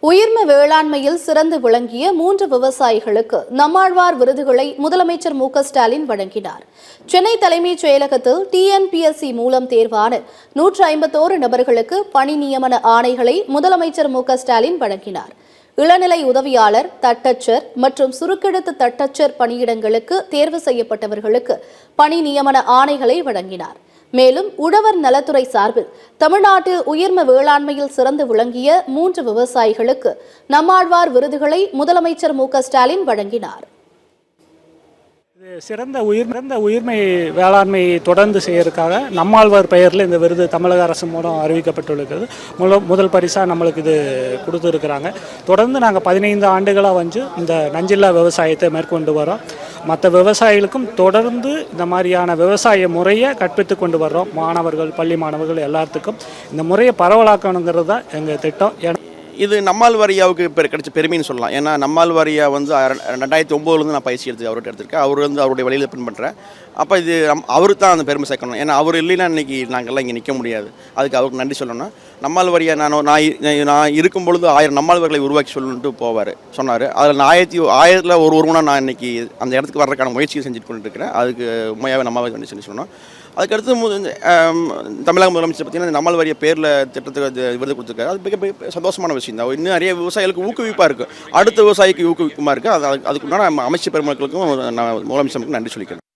உயிர்ம வேளாண்மையில் சிறந்து விளங்கிய 3 விவசாயிகளுக்கு நம்மாழ்வார் விருதுகளை முதலமைச்சர் மு.க.ஸ்டாலின் வழங்கினார். சென்னை தலைமைச் செயலகத்தில் TNPSC மூலம் தேர்வான 151 நபர்களுக்கு பணி நியமன ஆணைகளை முதலமைச்சர் மு.க.ஸ்டாலின் வழங்கினார். இளநிலை உதவியாளர், தட்டச்சர் மற்றும் சுருக்கெழுத்து தட்டச்சர் பணியிடங்களுக்கு தேர்வு செய்யப்பட்டவர்களுக்கு பணி நியமன ஆணைகளை வழங்கினார். மேலும் உழவர் நலத்துறை சார்பில் தமிழ்நாட்டில் உயிர்ம வேளாண்மையில் சிறந்து விளங்கிய 3 விவசாயிகளுக்கு நம்மாழ்வார் விருதுகளை முதலமைச்சர் மு.க.ஸ்டாலின் வழங்கினார். சிறந்த உயிர்மை வேளாண்மையை தொடர்ந்து செய்யறதுக்காக நம்மாழ்வார் பெயரில் இந்த விருது தமிழக அரசு மூலம் அறிவிக்கப்பட்டுள்ளது. முதல் பரிசாக நம்மளுக்கு இது கொடுத்துருக்குறாங்க. தொடர்ந்து நாங்கள் 15 ஆண்டுகளாக இந்த நஞ்சில்லா விவசாயத்தை மேற்கொண்டு வரோம். மற்ற விவசாயிகளுக்கும் தொடர்ந்து இந்த மாதிரியான விவசாய முறையை கற்பித்து கொண்டு வர்றோம். மாணவர்கள், பள்ளி மாணவர்கள் எல்லாத்துக்கும் இந்த முறையை பரவலாக்கணுங்கிறது தான் எங்கள் திட்டம். இது நம்மாழ்வாரியாவுக்கு கிடைச்ச பெருமைன்னு சொல்லலாம். ஏன்னா நம்மாழ்வாரியா 2009 நான் பயிற்சி அவர்கிட்ட எடுத்திருக்கேன். அவர் அவருடைய வழியில் பின்பற்றுறேன். அப்போ இது அவருக்கு தான் அந்த பெருமை சேர்க்கணும். ஏன்னா அவர் இல்லைன்னா இன்றைக்கி நாங்கள்லாம் இங்கே நிற்க முடியாது. அதுக்கு அவருக்கு நன்றி சொல்லணும். நம்மாழ்வாரியா நான் இருக்கும் பொழுது 1000 நம்மாழ்வார்களை உருவாக்கி சொல்லிட்டு சொன்னார். அதில் 1000ல் ஒருவனாக நான் இன்றைக்கி அந்த இடத்துக்கு வர்றதுக்கான முயற்சியை செஞ்சுட்டு கொண்டு இருக்கிறேன். அதுக்கு உண்மையாகவே நம்மாழ்வாரி சொல்லி சொன்னோம். அதுக்கடுத்து தமிழக முதலமைச்சர் பார்த்திங்கன்னா நம்மாழ்வாரிய பேரில் திட்டத்துக்கு விருது கொடுத்துருக்காரு. அது மிக சந்தோஷமான விஷயம் தான். இன்னும் நிறைய விவசாயிகளுக்கு ஊக்குவிப்பாக இருக்குது. அடுத்த விவசாயிக்கு ஊக்குவிக்குமா இருக்குது. அதுக்குண்டான அமைச்சர் பெருமக்களுக்கும் நான் முதலமைச்சருக்கு நன்றி சொல்லிக்கிறேன்.